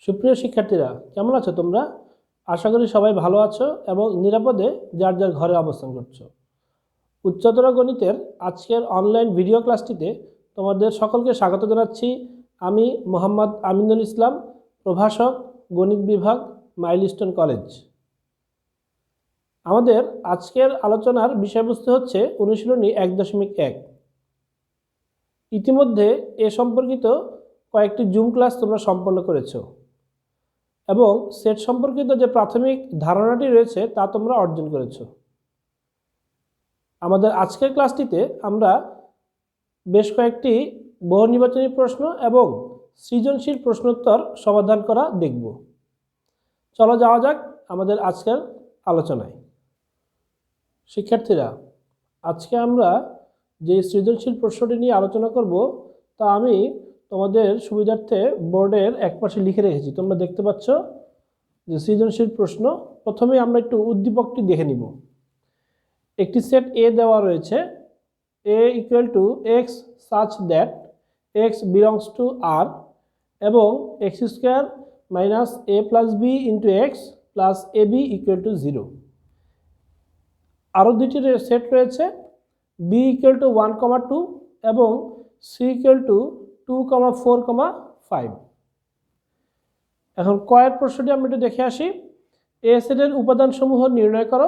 সুপ্রিয় শিক্ষার্থীরা, কেমন আছো তোমরা? আশা করি সবাই ভালো আছো এবং নিরাপদে যার যার ঘরে অবস্থান করছো। উচ্চতর গণিতের আজকের অনলাইন ভিডিও ক্লাসটিতে তোমাদের সকলকে স্বাগত জানাচ্ছি। আমি মোহাম্মদ আমিনুল ইসলাম, প্রভাষক, গণিত বিভাগ, মাইলস্টোন কলেজ। আমাদের আজকের আলোচনার বিষয়বস্তু হচ্ছে অনুশীলনী 1.1। ইতিমধ্যে এ সম্পর্কিত কয়েকটি জুম ক্লাস তোমরা সম্পন্ন করেছো এবং সেট সম্পর্কিত যে প্রাথমিক ধারণাটি রয়েছে তা তোমরা অর্জন করেছো। আমাদের আজকের ক্লাসটিতে আমরা বেশ কয়েকটি বহু নির্বাচনী প্রশ্ন এবং সৃজনশীল প্রশ্নোত্তর সমাধান করা দেখব। চলো যাওয়া যাক আমাদের আজকের আলোচনায়। শিক্ষার্থীরা, আজকে আমরা যে সৃজনশীল প্রশ্নটি নিয়ে আলোচনা করব তা আমি তোমাদের সুবিধার্থে বোর্ডের একপাশে লিখে রেখেছি। তোমরা দেখতে পাচ্ছ যে সৃজনশীল প্রশ্ন। প্রথমে আমরা একটু উদ্দীপকটি দেখে নিব। একটি সেট এ দেওয়া রয়েছে, a equal to x such that x belongs to R এবং x square minus a plus b into x plus ab equal to 0। আরও দুটি সেট রয়েছে, b equal to 1, 2 এবং c equal to 2, 4, 5। এখন কয়ের প্রশ্নটি আমরা একটু দেখে আসি। এ সেটের উপাদানসমূহ নির্ণয় করো।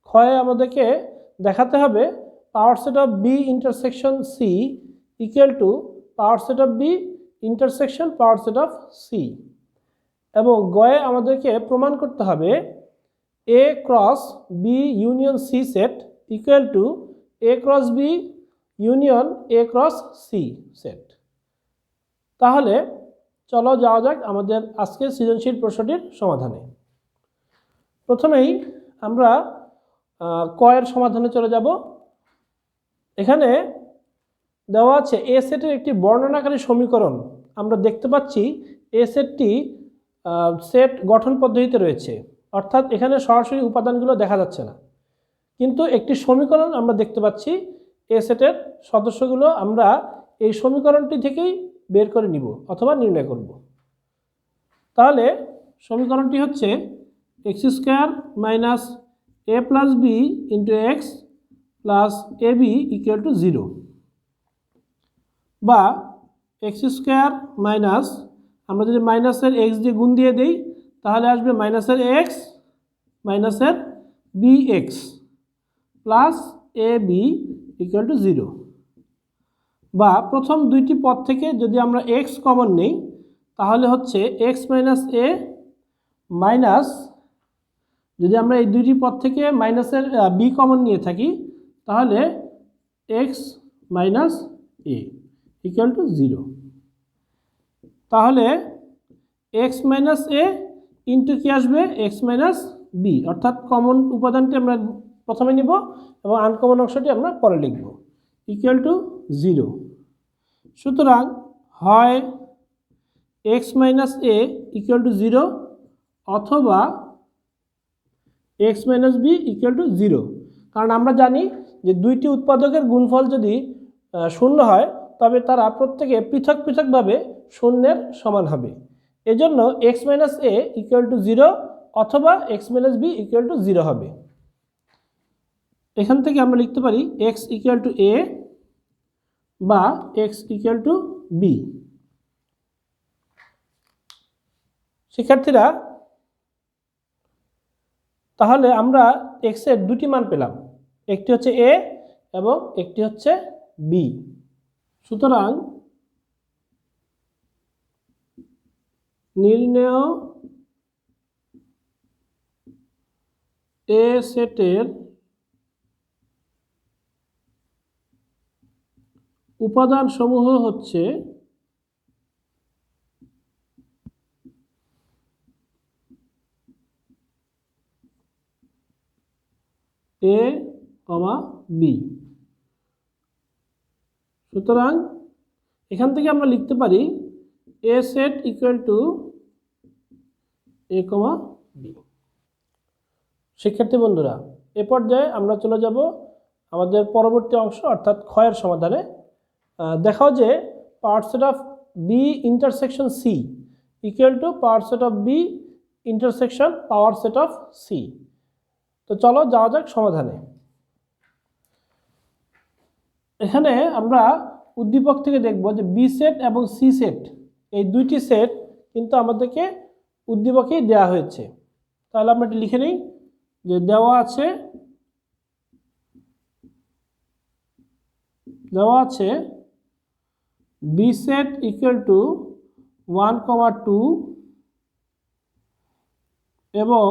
ক্ষয়ে আমাদেরকে দেখাতে হবে power set of B intersection C equal to power set of B intersection power set of C, এবং গয়ে আমাদেরকে প্রমাণ করতে হবে A cross B union C set equal to A cross B union A cross C set. তাহলে চলো যাওয়া যাক আমাদের আজকের সৃজনশীল প্রশ্নটির সমাধানে। প্রথমেই আমরা কয়ের সমাধানে চলে যাব। এখানে দেওয়া আছে এ সেটের একটি বর্ণনাকারী সমীকরণ। আমরা দেখতে পাচ্ছি এ সেটটি সেট গঠন পদ্ধতিতে রয়েছে, অর্থাৎ এখানে সরাসরি উপাদানগুলো দেখা যাচ্ছে না, কিন্তু একটি সমীকরণ আমরা দেখতে পাচ্ছি। এ সেটের সদস্যগুলো আমরা এই সমীকরণটি থেকেই বের করে নিব অথবা নির্ণয় করব। তাহলে সমীকরণটি হচ্ছে x square minus a plus b into x plus ab equal to 0, বা এক্স স্কোয়ার মাইনাস, আমরা যদি মাইনাসের এক্স দিয়ে গুণ দিয়ে দিই তাহলে আসবে মাইনাসের এক্স মাইনাসের B X plus A B equal to 0, বা প্রথম দুইটি পদ থেকে যদি আমরা এক্স কমন নেই তাহলে হচ্ছে এক্স মাইনাস এ মাইনাস, যদি আমরা এই দুইটি পদ থেকে মাইনাসের বি কমন নিয়ে থাকি তাহলে x minus A equal to 0। তাহলে এক্স মাইনাস এ ইন্টু কি আসবে এক্স মাইনাস বি, অর্থাৎ কমন উপাদানটি আমরা প্রথমে নিব এবং আনকমন অংশটি আমরা পরে লিখব, ইকুয়াল টু 0। সুতরাং হয় X minus A equal to 0 অথবা X minus B equal to 0, কারণ আমরা জানি যে দুইটি উৎপাদকের গুণফল যদি শূন্য হয় তবে তারা প্রত্যেকে পৃথক পৃথকভাবে শূন্যের সমান হবে। এজন্য X minus A equal to 0 অথবা X minus B equal to 0 হবে। এখান থেকে আমরা লিখতে পারি এক্স ইকুয়াল টু এ বা এক্স ইকুয়াল টু বি। শিক্ষার্থীরা, তাহলে আমরা এক্স এর দুটি মান পেলাম, একটি হচ্ছে এ এবং একটি হচ্ছে বি। সুতরাং নির্ণেয় এ সেটের উপাদান সমূহ হচ্ছে এ কমা বি। সুতরাং এখান থেকে আমরা লিখতে পারি A set equal to A comma B. শিক্ষার্থী বন্ধুরা, এ পর্যায়ে আমরা চলে যাব আমাদের পরবর্তী অংশ অর্থাৎ ক্ষয়ের সমাধানে। দেখাও যে power set of B intersection C equal to power set of B intersection power set of C. তো চলো যাওয়া যাক সমাধানে। এখানে আমরা উদ্দীপক থেকে দেখব যে বি সেট এবং সি সেট এই দুইটি সেট কিন্তু আমাদেরকে উদ্দীপকেই দেওয়া হয়েছে। তাহলে আমরা এটা লিখে নিই যে দেওয়া আছে বি সেট ইকুয়াল টু 1,2 এবং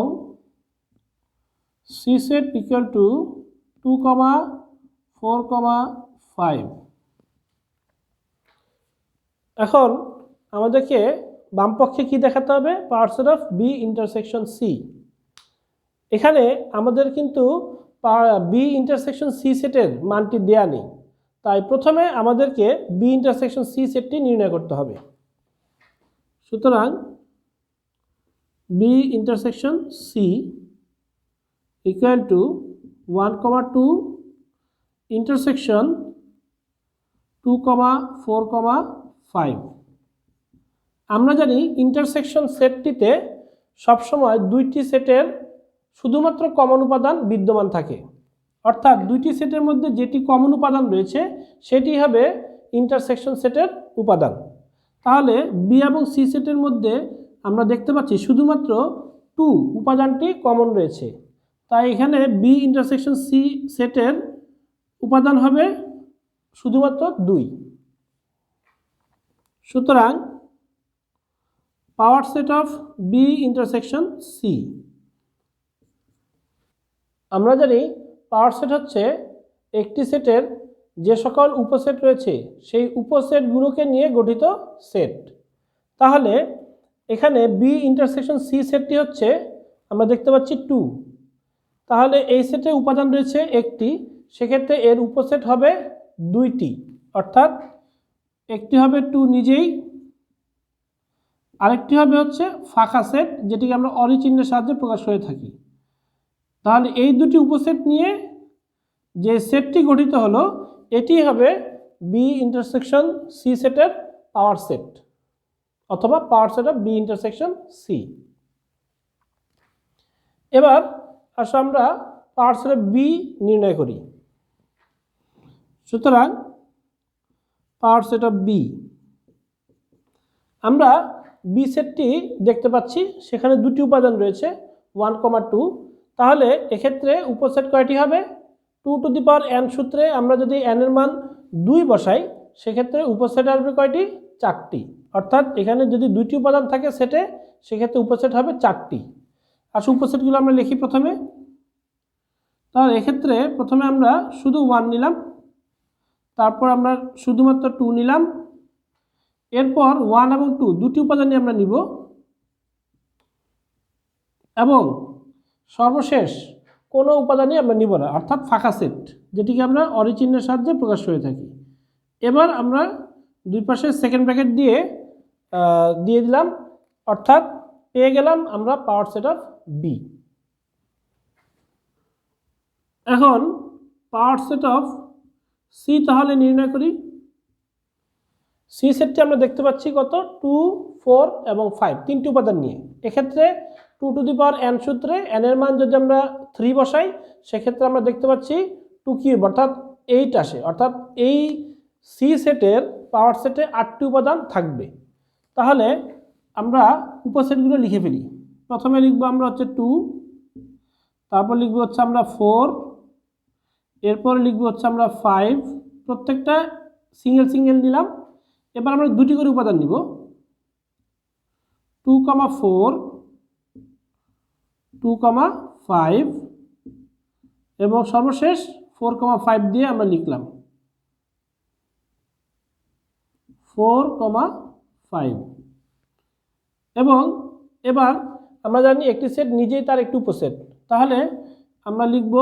সি সেট ইকুয়াল টু 2,4,5। এখন আমাদেরকে বাম পক্ষে কি দেখাতে হবে? Power set of B intersection C. এখানে আমাদের কিন্তু বি ইন্টারসেকশন সি সেটের মানটি দেয়া নেই, তাই প্রথমে আমাদেরকে বি ইন্টারসেকশন সি সেটটি নির্ণয় করতে হবে। সুতরাং B intersection C equal to 1,2 intersection 2,4,5। আমরা জানি ইন্টারসেকশন সেটটিতে সবসময় দুইটি সেটের শুধুমাত্র কমন উপাদান বিদ্যমান থাকে, অর্থাৎ দুইটি সেটের মধ্যে যেটি কমন উপাদান রয়েছে সেটি হবে ইন্টারসেকশন সেটের উপাদান। তাহলে বি এবং সি সেটের মধ্যে আমরা দেখতে পাচ্ছি শুধুমাত্র 2 উপাদানটি কমন রয়েছে, তাই এখানে বি ইন্টারসেকশন সি সেটের উপাদান হবে শুধুমাত্র 2। সুতরাং power set of B intersection C, আমরা জানি পাওয়ার সেট হচ্ছে একটি সেটের যে সকল উপসেট রয়েছে সেই উপসেটগুলোকে নিয়ে গঠিত সেট। তাহলে এখানে বি ইন্টারসেকশন সি সেটটি হচ্ছে আমরা দেখতে পাচ্ছি 2, তাহলে এই সেটে উপাদান রয়েছে একটি, সেক্ষেত্রে এর উপসেট হবে 2টি, অর্থাৎ একটি হবে 2 নিজেই, আরেকটি হবে হচ্ছে ফাঁকা সেট যেটিকে আমরা অরি চিহ্নের সাহায্যে প্রকাশ করে থাকি। তাহলে এই দুটি উপসেট নিয়ে যে সেটটি গঠিত হলো এটি হবে বি ইন্টারসেকশন সি সেটের পাওয়ার সেট অথবা power set of B intersection C. এবার আসলে আমরা পাওয়ার সেট অফ বি নির্ণয় করি। সুতরাং পাওয়ার সেট অফ বি, আমরা বি সেটটি দেখতে পাচ্ছি সেখানে দুটি উপাদান রয়েছে 1,2, তাহলে এক্ষেত্রে উপসেট কয়টি হবে? 2 টু দি পাওয়ার n সূত্রে আমরা যদি n এর মান 2 বসাই সেক্ষেত্রে উপসেট আসবে কয়টি? 4টি, অর্থাৎ এখানে যদি দুইটি উপাদান থাকে সেটে সেক্ষেত্রে উপসেট হবে 4টি। আসলে উপসেটগুলো আমরা লিখি প্রথমে। তাহলে এক্ষেত্রে প্রথমে আমরা শুধু 1 নিলাম, তারপর আমরা শুধুমাত্র 2 নিলাম, এরপর 1 এবং 2 দুটি উপাদানই আমরা নিব, এবং সর্বশেষ কোনো উপাদানই আমরা নিব না, অর্থাৎ ফাঁকা সেট যেটিকে আমরা অরি চিহ্নের সাহায্যে প্রকাশ করে থাকি। এবার আমরা দুই পাশে সেকেন্ড ব্র্যাকেট দিয়ে দিলাম, অর্থাৎ পেয়ে গেলাম আমরা পাওয়ার সেট অফ বি। এখন পাওয়ার সেট অফ সি তাহলে নির্ণয় করি। সি সেটটি আমরা দেখতে পাচ্ছি কত? 2, 4 এবং 5 তিনটি উপাদান নিয়ে। এক্ষেত্রে 2 টু দি পাওয়ার n সূত্রে n এর মান যদি আমরা 3 বসাই সেক্ষেত্রে আমরা দেখতে পাচ্ছি 2 কিউব অর্থাৎ 8 আসে, অর্থাৎ এই সি সেটের পাওয়ার সেটে 8টি উপাদান থাকবে। তাহলে আমরা উপসেটগুলো লিখে ফেলি। প্রথমে লিখব আমরা হচ্ছে 2, তারপর লিখব হচ্ছে আমরা 4, এরপর লিখব হচ্ছে আমরা 5, প্রত্যেকটা সিঙ্গেল সিঙ্গেল নিলাম। এবার আমরা দুটি করে উপাদান নিব, 2,4, 2,5 এবং সর্বশেষ 4,5 দিয়ে আমরা লিখলাম 4,5। এবং এবার আমরা জানি একটি সেট নিজেই তার একটি উপসেট, তাহলে আমরা লিখব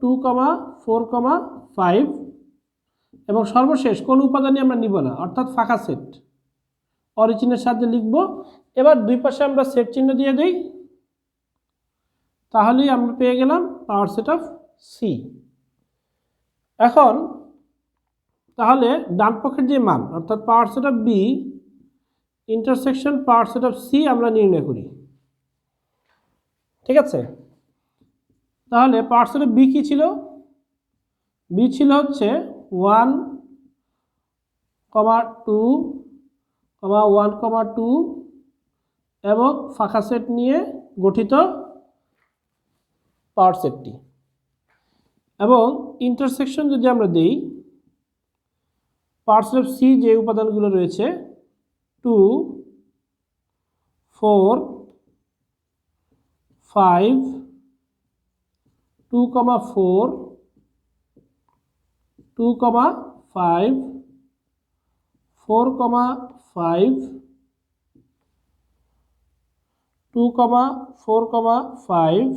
2,4,5 এবং সর্বশেষ কোনো উপাদানই আমরা নিব না, অর্থাৎ ফাঁকা সেট অরি চিহ্নের সাহায্যে লিখব। এবার দুই পাশে আমরা সেট চিহ্ন দিয়ে দিই, তাহলেই আমরা পেয়ে গেলাম পাওয়ার সেট অফ সি। এখন তাহলে ডান পক্ষের যে মান অর্থাৎ power set of B intersection power set of C আমরা নির্ণয় করি। ঠিক আছে, তাহলে পাওয়ার সেট অফ বি কী ছিল? বি ছিল হচ্ছে 1, 2, 1, 2 এবং ফাঁকা সেট নিয়ে গঠিত পাওয়ার সেটটি। এবং ইন্টারসেকশন যদি আমরা দিই, পাওয়ার সেট অফ সি যে উপাদানগুলো রয়েছে 2, 4, 5, 2, 4, 2, 5, 4, 5, 2, 4, 5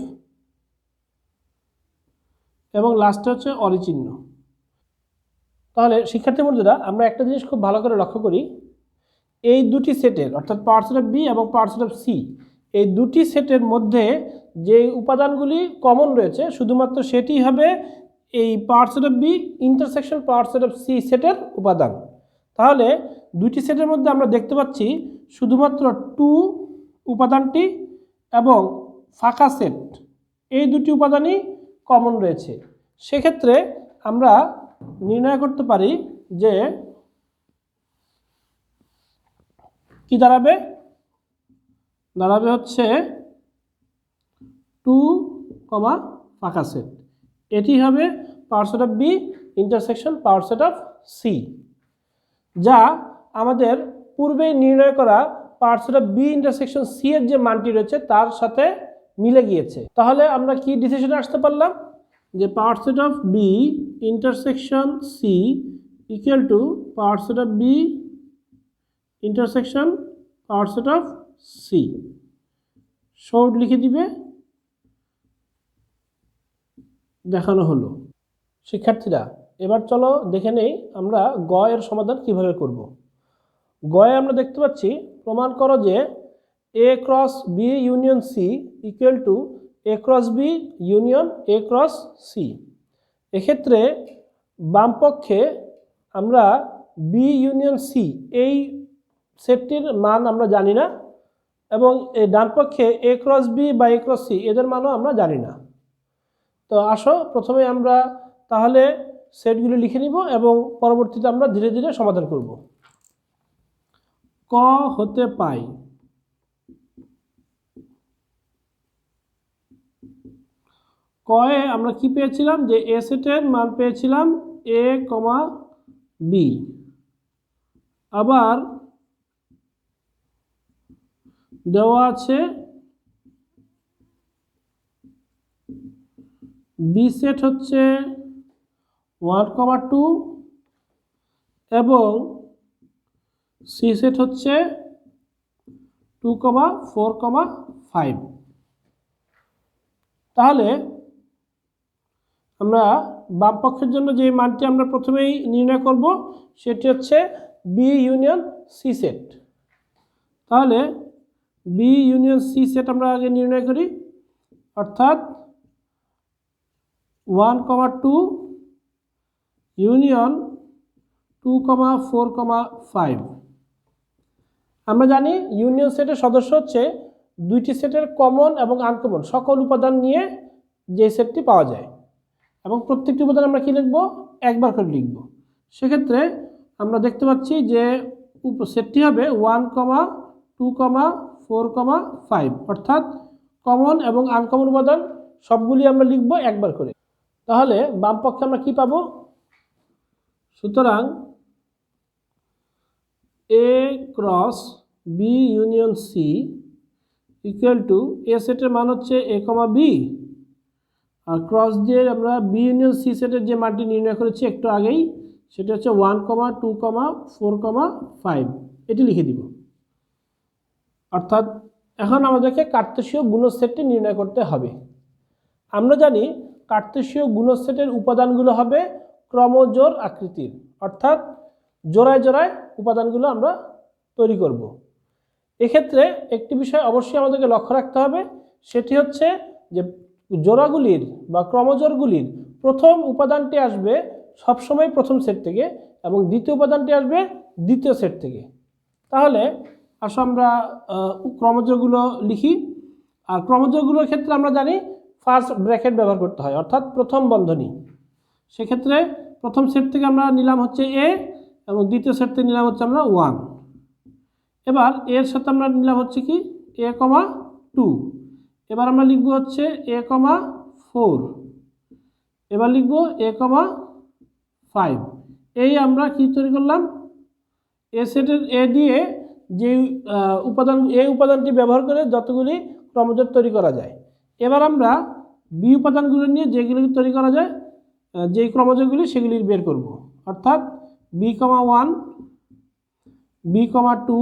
এবং লাস্টে হচ্ছে অরিচিহ্ন। তাহলে শিক্ষার্থী বন্ধুরা, আমরা একটা জিনিস খুব ভালো করে লক্ষ্য করি, এই দুটি সেটের অর্থাৎ পাওয়ার সেট অফ বি এবং পাওয়ার সেট অফ সি, এই দুটি সেটের মধ্যে যে উপাদানগুলি কমন রয়েছে শুধুমাত্র সেটি হবে এই power set of B intersection power set of C সেটের উপাদান। তাহলে দুটি সেটের মধ্যে আমরা দেখতে পাচ্ছি শুধুমাত্র 2 উপাদানটি এবং ফাঁকা সেট এই দুটি উপাদানই কমন রয়েছে। সেক্ষেত্রে আমরা নির্ণয় করতে পারি যে কি দাঁড়াবে? দাঁড়াবে হচ্ছে 2, ফাঁকা সেট, এটি হবে power set of B intersection power set of C, যা আমাদের পূর্বেই নির্ণয় করা power set of B intersection C এর যে মানটি রয়েছে তার সাথে মিলে গিয়েছে। তাহলে আমরা কি ডিসিশনে আসতে পারলাম যে power set of B intersection C equal to power set of B intersection power set of C. Short লিখে দিবে, দেখানো হলো। শিক্ষার্থীরা, এবার চলো দেখে নেই আমরা গ এর সমাধান কিভাবে করব। গয়ে আমরা দেখতে পাচ্ছি প্রমাণ করো যে A cross B union C equal to A cross B union A cross C. এক্ষেত্রে বাম পক্ষে আমরা বি ইউনিয়ন সি এই সেটটির মান আমরা জানি না এবং এই ডান পক্ষে এ ক্রস বি বা এ ক্রস সি এদের মানও আমরা জানি না। তো আসো প্রথমে আমরা তাহলে সেটগুলি লিখে নিব এবং পরবর্তীতে আমরা ধীরে ধীরে সমাধান করব। ক হতে পাই কয়ে আমরা কি পেয়েছিলাম যে এ সেটের মান পেয়েছিলাম এ, বি, আবার দেওয়া আছে বি সেট হচ্ছে 1, 2 এবং সি সেট হচ্ছে 2, 4, 5। তাহলে আমরা বাম পক্ষের জন্য যে মানটি আমরা প্রথমেই নির্ণয় করব সেটি হচ্ছে বি ইউনিয়ন সি সেট। তাহলে বি ইউনিয়ন সি সেট আমরা আগে নির্ণয় করি, অর্থাৎ 1, 2 ইউনিয়ন 2, 4, 5। আমরা জানি ইউনিয়ন সেটের সদস্য হচ্ছে দুইটি সেটের কমন এবং আনকমন সকল উপাদান নিয়ে যে সেটটি পাওয়া যায় এবং প্রত্যেকটি উপাদান আমরা কি লিখব? একবার করে লিখব। সেক্ষেত্রে আমরা দেখতে পাচ্ছি যে সেটটি হবে 1, 2, 4, 5, অর্থাৎ কমন এবং আনকমন উপাদান সবগুলি আমরা লিখব একবার করে। তাহলে বাম পক্ষে আমরা কি পাবো? সুতরাং A cross B union C equal to A সেটের মান হচ্ছে এ, বি, আর ক্রস দিয়ে আমরা বি ইউনিয়ন সি সেটের যে মানটি নির্ণয় করেছি একটু আগেই সেটা হচ্ছে 1, 2, 4, 5, এটি লিখে দিব। অর্থাৎ এখন আমাদেরকে কার্তেশীয় গুণজ সেটটি নির্ণয় করতে হবে। আমরা জানি কার্তেশীয় গুণজ সেটের উপাদানগুলো হবে ক্রমজোড় আকৃতির, অর্থাৎ জোড়ায় জোড়ায় উপাদানগুলো আমরা তৈরি করব। এক্ষেত্রে একটি বিষয় অবশ্যই আমাদেরকে লক্ষ্য রাখতে হবে, সেটি হচ্ছে যে জোড়াগুলির বা ক্রমজোড়গুলির প্রথম উপাদানটি আসবে সবসময় প্রথম সেট থেকে এবং দ্বিতীয় উপাদানটি আসবে দ্বিতীয় সেট থেকে। তাহলে আসো আমরা ক্রমজগুলো লিখি। আর ক্রমজগুলোর ক্ষেত্রে আমরা জানি ফার্স্ট ব্র্যাকেট ব্যবহার করতে হয়, অর্থাৎ প্রথম বন্ধনী। সেক্ষেত্রে প্রথম সেট থেকে আমরা নিলাম হচ্ছে এ এবং দ্বিতীয় সেট থেকে নিলাম হচ্ছে আমরা 1। এবার এর সাথে আমরা নিলাম হচ্ছে কি a, 2। এবার আমরা লিখব হচ্ছে a, 4। এবার লিখব a, 5। এই আমরা কি তৈরি করলাম, এ সেটের এ দিয়ে যে উপাদানটি ব্যবহার করে যতগুলি ক্রমজোড় তৈরি করা যায়। এবার আমরা বি উপাদানগুলো নিয়ে যেগুলি তৈরি করা যায়, যেই ক্রমজোড়গুলি সেগুলি বের করব, অর্থাৎ বি, 1, বি, 2,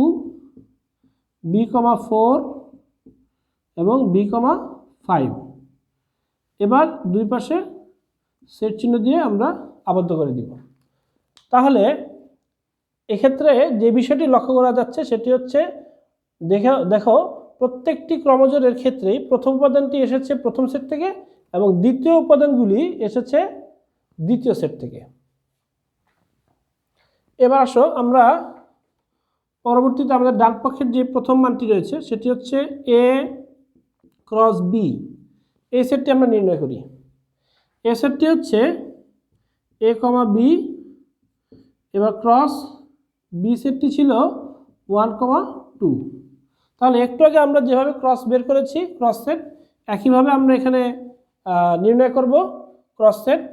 বি, 4 এবং বি, 5। এবার দুই পাশে সেট চিহ্ন দিয়ে আমরা আবদ্ধ করে দিব। তাহলে এক্ষেত্রে যে বিষয়টি লক্ষ্য করা যাচ্ছে সেটি হচ্ছে, দেখো প্রত্যেকটি ক্রমজোড়ের ক্ষেত্রেই প্রথম উপাদানটি এসেছে প্রথম সেট থেকে এবং দ্বিতীয় উপাদানগুলি এসেছে দ্বিতীয় সেট থেকে। এবার আসো আমরা পরবর্তীতে আমাদের ডান পক্ষের যে প্রথম মানটি রয়েছে সেটি হচ্ছে a ক্রস বি। এই সেটটি আমরা নির্ণয় করি। এই সেটটি হচ্ছে a, বি। এবার ক্রস বি সেটটি ছিল 1, 2। তাহলে একটু আগে আমরা যেভাবে ক্রস বের করেছি ক্রস সেট, একইভাবে আমরা এখানে নির্ণয় করব ক্রস সেট।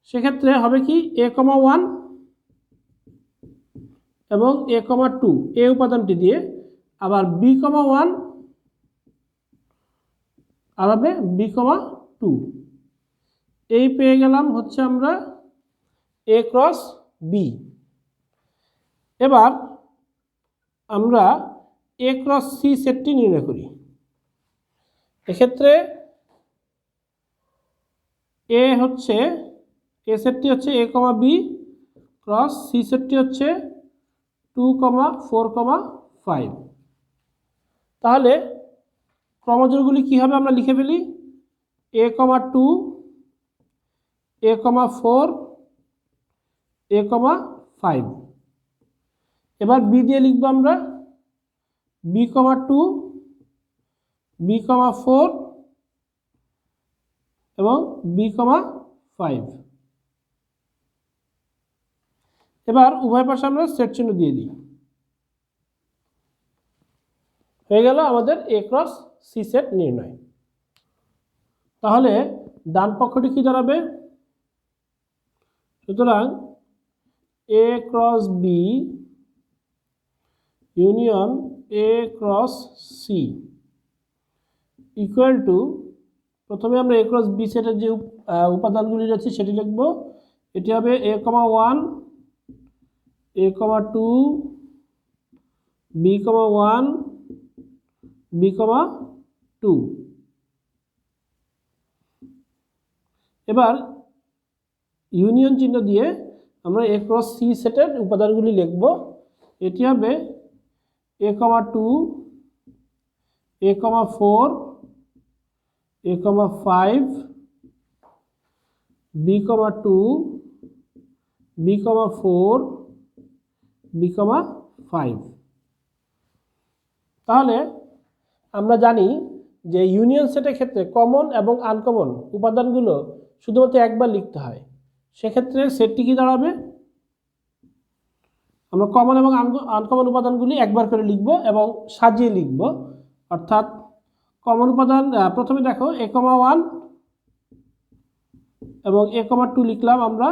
সেক্ষেত্রে হবে কি a, 1 এবং a, 2 এই উপাদানটি দিয়ে, আবার b, 1 আর হবে b, 2। এই পেয়ে গেলাম হচ্ছে আমরা a ক্রস b। এবার আমরা a ক্রস c সেটটি নির্ণয় করি। এক্ষেত্রে a সেটটি হচ্ছে a, b ক্রস c সেটটি হচ্ছে 2, 4, 5। তাহলে ক্রমজোড়গুলি কী হবে আমরা লিখে ফেলি, a, 2, a, 4, a, 5। এবার বি দিয়ে লিখব আমরা b, 2, b, 4 এবং b, 5। এবার উভয় পাশে আমরা সেট চিহ্ন দিয়ে দিই। হয়ে গেল আমাদের a ক্রস c সেট নির্ণয়। তাহলে ডান পক্ষটি কি দাঁড়াবে, সুতরাং a cross b union a cross c equal to, প্রথমে আমরা a ক্রস b সেটের যে উপাদানগুলি রয়েছে সেটি লিখব। এটি হবে a, 1, a, 2, b, 1, b, 2। এবার ইউনিয়ন চিহ্ন দিয়ে আমরা a ক্রস c সেটের উপাদানগুলি লিখব। এটি হবে a, 2, a, 4, a, 5, b, 2, b, 4, b, 5। তাহলে আমরা জানি যে ইউনিয়ন সেটের ক্ষেত্রে কমন এবং আনকমন উপাদানগুলো শুধুমাত্র একবার লিখতে হয়। সেক্ষেত্রে সেটটি কি দাঁড়াবে, আমরা কমন এবং আনকমন উপাদানগুলি একবার করে লিখব এবং সাজিয়ে লিখব। অর্থাৎ কমন উপাদান প্রথমে দেখো a, 1 এবং a, 2 লিখলাম আমরা।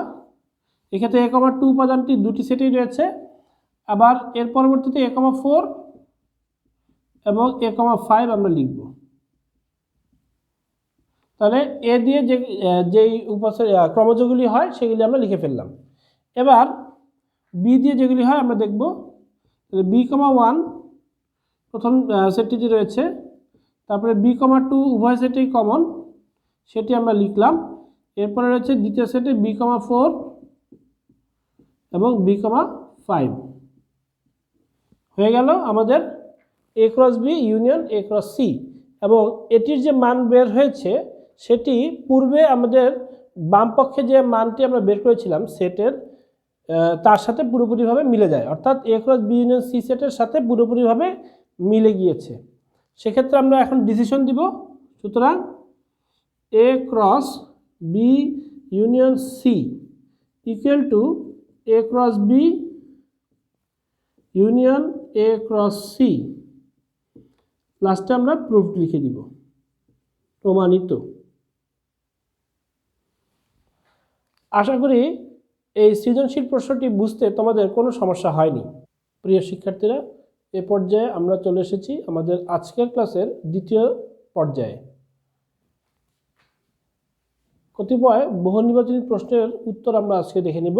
এক্ষেত্রে a, 2 উপাদানটি দুটি সেটেই রয়েছে। আবার এর পরবর্তীতে a, 4 এবং a, 5 আমরা লিখব। তাহলে এ দিয়ে যেই ক্রমজগুলি হয় সেগুলি আমরা লিখে ফেললাম। এবার বি দিয়ে যেগুলি হয় আমরা দেখব। তাহলে b, 1 প্রথম সেটটিতে রয়েছে, তারপরে b, 2 উভয় সেটেই কমন, সেটি আমরা লিখলাম। এরপরে রয়েছে দ্বিতীয় সেটে b, 4 এবং b, 5। হয়ে গেল আমাদের a cross b union a cross c। এবং এটির যে মান বের হয়েছে সেটি পূর্বে আমাদের বাম পক্ষে যে মানটি আমরা বের করেছিলাম সেটের, তার সাথে পুরোপুরিভাবে মিলে যায়, অর্থাৎ এ ক্রস বি ইউনিয়ন সি সেটের সাথে পুরোপুরিভাবে মিলে গিয়েছে। সেক্ষেত্রে আমরা এখন ডিসিশন দিব। সুতরাং A cross B union C equal to A cross B union A cross C, লাস্টে আমরা প্রুফড লিখে দিব, প্রমাণিত। আশা করি এই সৃজনশীল প্রশ্নটি বুঝতে তোমাদের কোনো সমস্যা হয়নি। প্রিয় শিক্ষার্থীরা, এ পর্যায়ে আমরা চলে এসেছি আমাদের আজকের ক্লাসের দ্বিতীয় পর্যায়ে। কতিপয় বহুনির্বাচনী প্রশ্নের উত্তর আমরা আজকে দেখে নিব।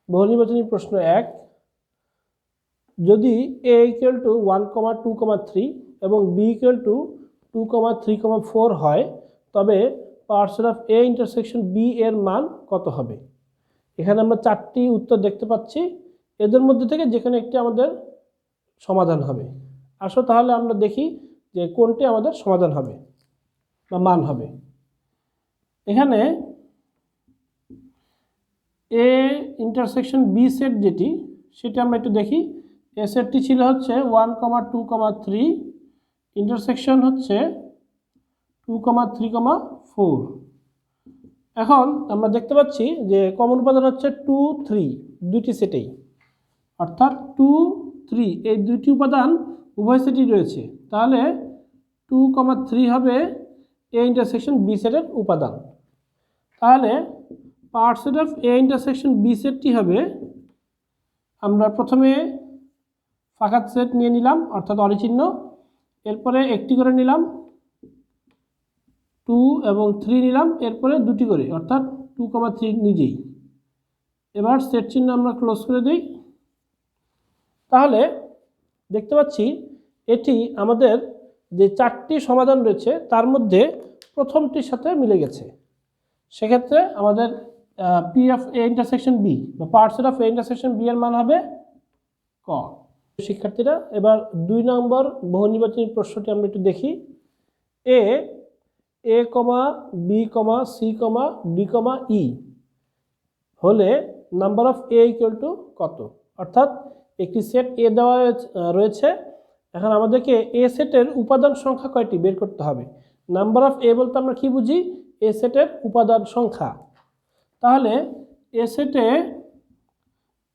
বহুনির্বাচনী প্রশ্ন 1, যদি a ইকুয়াল টু 1,2,3 এবং b ইকুয়াল টু 2,3,4 হয়, তবে parcel of a intersection b এর মান কত হবে? এখানে আমরা 4টি উত্তর দেখতে পাচ্ছি, এদের মধ্যে থেকে যে কোনো একটি আমাদের সমাধান হবে। আসো তাহলে আমরা দেখি যে কোনটি আমাদের সমাধান হবে বা মান হবে। এখানে a ইন্টারসেকশন b সেট যেটি, সেটা আমরা একটু দেখি। এ সেটটি ছিল হচ্ছে 1,2,3, ইন্টারসেকশন হচ্ছে 2,3,4। এখন আমরা দেখতে পাচ্ছি যে কমন উপাদান হচ্ছে 2, 3 দুইটি সেটেই, অর্থাৎ 2, 3 এই দুইটি উপাদান উভয় সেটই রয়েছে। তাহলে 2,3 হবে এ ইন্টারসেকশন বি সেটের উপাদান। তাহলে parcel of A intersection B সেটটি হবে, আমরা প্রথমে ফাঁকা সেট নিয়ে নিলাম অর্থাৎ অরিচিহ্ন, এরপরে একটি করে নিলাম 2 এবং 3 নিলাম, এরপরে দুটি করে অর্থাৎ 2,3 নিজেই। এবার সেট চিহ্ন আমরা ক্লোজ করে দিই। তাহলে দেখতে পাচ্ছি এটি আমাদের যে 4টি সমাধান রয়েছে তার মধ্যে প্রথমটির সাথে মিলে গেছে। সেক্ষেত্রে আমাদের P of A intersection B বা parcel of A intersection B এর মান হবে ক। শিক্ষার্থীরা, এবার 2 নম্বর বহুনির্বাচনী প্রশ্নটি আমরা একটু দেখি। এ comma B comma c comma D কমা ই হলে number of A equal to কত? অর্থাৎ একটি সেট এ দেওয়া রয়েছে, এখন আমাদেরকে এ সেটের উপাদান সংখ্যা কয়টি বের করতে হবে। নাম্বার অফ এ বলতে আমরা কি বুঝি? এ সেটের উপাদান সংখ্যা। তাহলে এ সেটে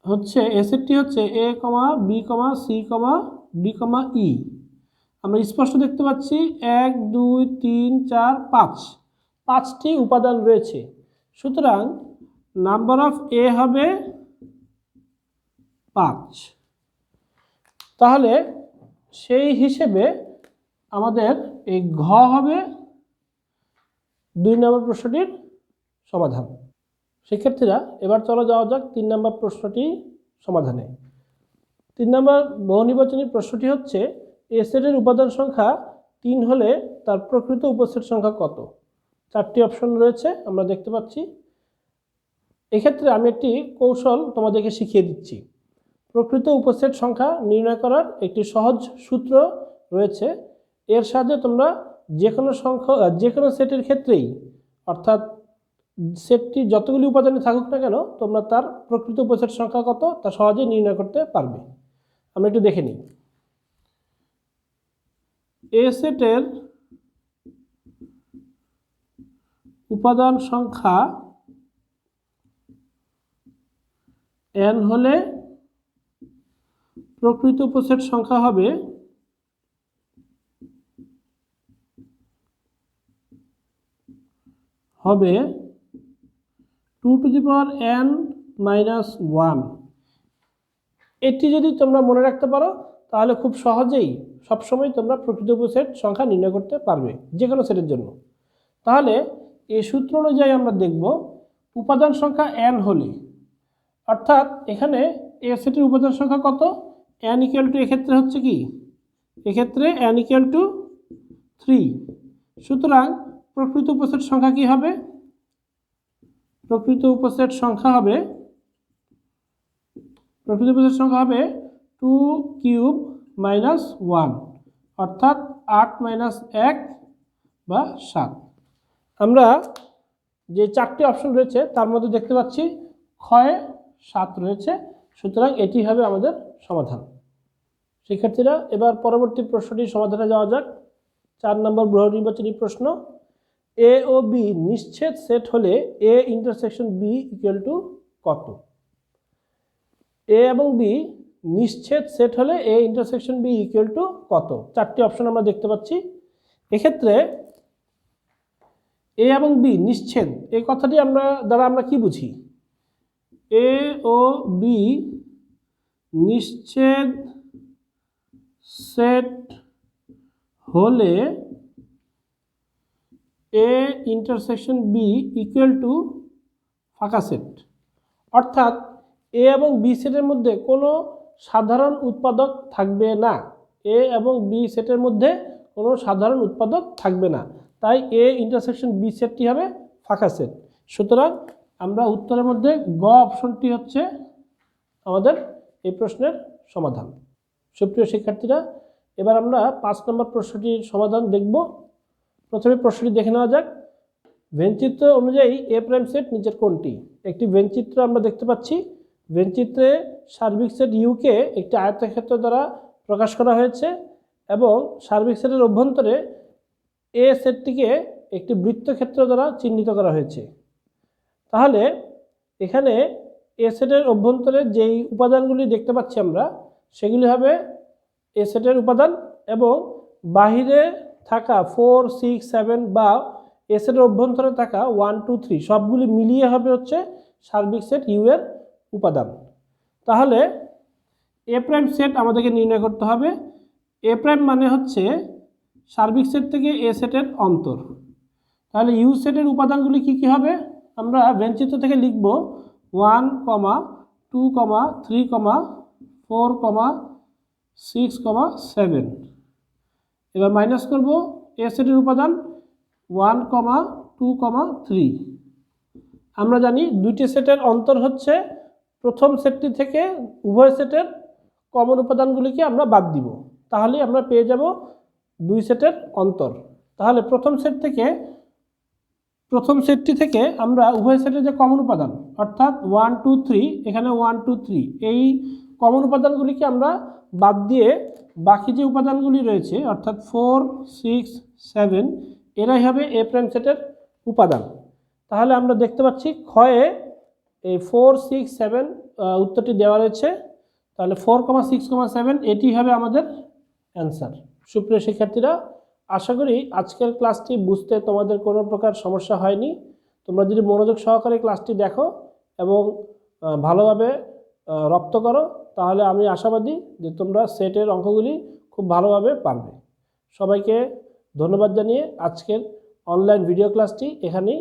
হচ্ছে এ সেটটি হচ্ছে এ comma B comma c comma D কমা ই। আমরা স্পষ্ট দেখতে পাচ্ছি 1, 2, 3, 4, 5 5টি উপাদান রয়েছে। সুতরাং নাম্বার অফ এ হবে 5। তাহলে সেই হিসেবে আমাদের এই ঘ হবে 2 নম্বর প্রশ্নটির সমাধান। শিক্ষার্থীরা, এবার চলে যাওয়া যাক 3 নম্বর প্রশ্নটি সমাধানে। 3 নম্বর বহুনির্বাচনী প্রশ্নটি হচ্ছে এ সেটের উপাদান সংখ্যা 3 হলে তার প্রকৃত উপসেট সংখ্যা কত? 4টি অপশন রয়েছে আমরা দেখতে পাচ্ছি। এক্ষেত্রে আমি একটি কৌশল তোমাদেরকে শিখিয়ে দিচ্ছি। প্রকৃত উপসেট সংখ্যা নির্ণয় করার একটি সহজ সূত্র রয়েছে। এর সাহায্যে তোমরা যে কোনো সেটের ক্ষেত্রেই, অর্থাৎ সেটটি যতগুলি উপাদানে থাকুক না কেন, তোমরা তার প্রকৃত উপসেট সংখ্যা কত তা সহজেই নির্ণয় করতে পারবে। আমরা একটু দেখে নিই। এ সেটের উপাদান সংখ্যা n হলে প্রকৃত উপসেট সংখ্যা হবে হবে 2n-1। এটি যদি তোমরা মনে রাখতে পারো তাহলে খুব সহজেই সবসময় তোমরা প্রকৃত উপসেট সংখ্যা নির্ণয় করতে পারবে যে কোনো সেটের জন্য। তাহলে এই সূত্র অনুযায়ী আমরা দেখব উপাদান সংখ্যা n হলে, অর্থাৎ এখানে এ সেটের উপাদান সংখ্যা কত? n ইকুয়াল টু এক্ষেত্রে হচ্ছে কি? এক্ষেত্রে n ইকুয়াল টু 3। সুতরাং প্রকৃত উপসেট সংখ্যা কি হবে? প্রকৃত উপসেট সংখ্যা হবে 2³ - 1, অর্থাৎ 8 - 1 বা 7। আমরা যে 4টি অপশন রয়েছে তার মধ্যে দেখতে পাচ্ছি ক্ষয়ে 7 রয়েছে। সুতরাং এটি হবে আমাদের সমাধান। শিক্ষার্থীরা এবার পরবর্তী প্রশ্নটির সমাধানে যাওয়া যাক। 4 নম্বর বহু নির্বাচনী প্রশ্ন। এ ও বি নিশ্ছেদ সেট হলে A intersection B equal to কত? এ এবং বি নিশ্ছেদ সেট হলে A intersection B equal to কত? 4টি অপশন আমরা দেখতে পাচ্ছি। এক্ষেত্রে এ এবং বি নিশ্ছেদ এই কথাটি দ্বারা আমরা কি বুঝি? এ ও বি নিশ্ছেদ সেট হলে A intersection B equal to ফাঁকা সেট। অর্থাৎ এ এবং বি সেটের মধ্যে কোনো সাধারণ উৎপাদক থাকবে না। এ এবং বি সেটের মধ্যে কোনো সাধারণ উৎপাদক থাকবে না, তাই এ ইন্টারসেকশন বি সেটটি হবে ফাঁকা সেট। সুতরাং আমরা উত্তরের মধ্যে গ অপশনটি হচ্ছে আমাদের এই প্রশ্নের সমাধান। সুপ্রিয় শিক্ষার্থীরা, এবার আমরা 5 নম্বর প্রশ্নটির সমাধান দেখব। প্রথমে প্রশ্নটি দেখে নেওয়া যাক। ভেনচিত্র অনুযায়ী এ প্রাইম সেট নিচের কোনটি? একটি ভেনচিত্র আমরা দেখতে পাচ্ছি। ভেনচিত্রে সার্বিক সেট ইউকে একটি আয়তক্ষেত্র দ্বারা প্রকাশ করা হয়েছে এবং সার্বিক সেটের অভ্যন্তরে এ সেটটিকে একটি বৃত্তক্ষেত্র দ্বারা চিহ্নিত করা হয়েছে। তাহলে এখানে এ সেটের অভ্যন্তরে যেই উপাদানগুলি দেখতে পাচ্ছি আমরা, সেগুলি হবে এ সেটের উপাদান এবং বাহিরে থাকা 4, 6, 7 বা এ সেটের অভ্যন্তরে থাকা 1, 2, 3 সবগুলি মিলিয়ে হবে হচ্ছে সার্বিক সেট ইউ এর উপাদান। তাহলে এ প্রাইম সেট আমাদেরকে নির্ণয় করতে হবে। এ প্রাইম মানে হচ্ছে সার্বিক সেট থেকে এ সেটের অন্তর। তাহলে ইউ সেটের উপাদানগুলি কি কি হবে? আমরা ভেনচিত্র থেকে লিখব 1, 2, 3, 4, 6, 7। এবার মাইনাস করব এ সেটের উপাদান 1, 2, 3। আমরা জানি দুইটি সেটের অন্তর হচ্ছে প্রথম সেটটি থেকে উভয় সেটের কমন উপাদানগুলিকে আমরা বাদ দিব, তাহলে আমরা পেয়ে যাব 2 সেটের অন্তর। তাহলে প্রথম সেটটি থেকে আমরা উভয় সেটের যে কমন উপাদান অর্থাৎ 1, 2, 3, এখানে 1, 2, 3 এই কমন উপাদানগুলিকে আমরা বাদ দিয়ে বাকি যে উপাদানগুলি রয়েছে অর্থাৎ 4, 6, 7 এরাই হবে এ প্রাইম সেটের উপাদান। তাহলে আমরা দেখতে পাচ্ছি ক্ষয়ে এই 4, 6, 7 উত্তরটি দেওয়া রয়েছে। তাহলে 4, 6, 7 এটি হবে আমাদের অ্যান্সার। সুপ্রিয় শিক্ষার্থীরা, আশা করি আজকের ক্লাসটি বুঝতে তোমাদের কোনো প্রকার সমস্যা হয়নি। তোমরা যদি মনোযোগ সহকারে ক্লাসটি দেখো এবং ভালোভাবে রপ্ত করো, তাহলে আমি আশাবাদী যে তোমরা সেটের অঙ্কগুলি খুব ভালোভাবে পারবে। সবাইকে ধন্যবাদ জানিয়ে আজকের অনলাইন ভিডিও ক্লাসটি এখানেই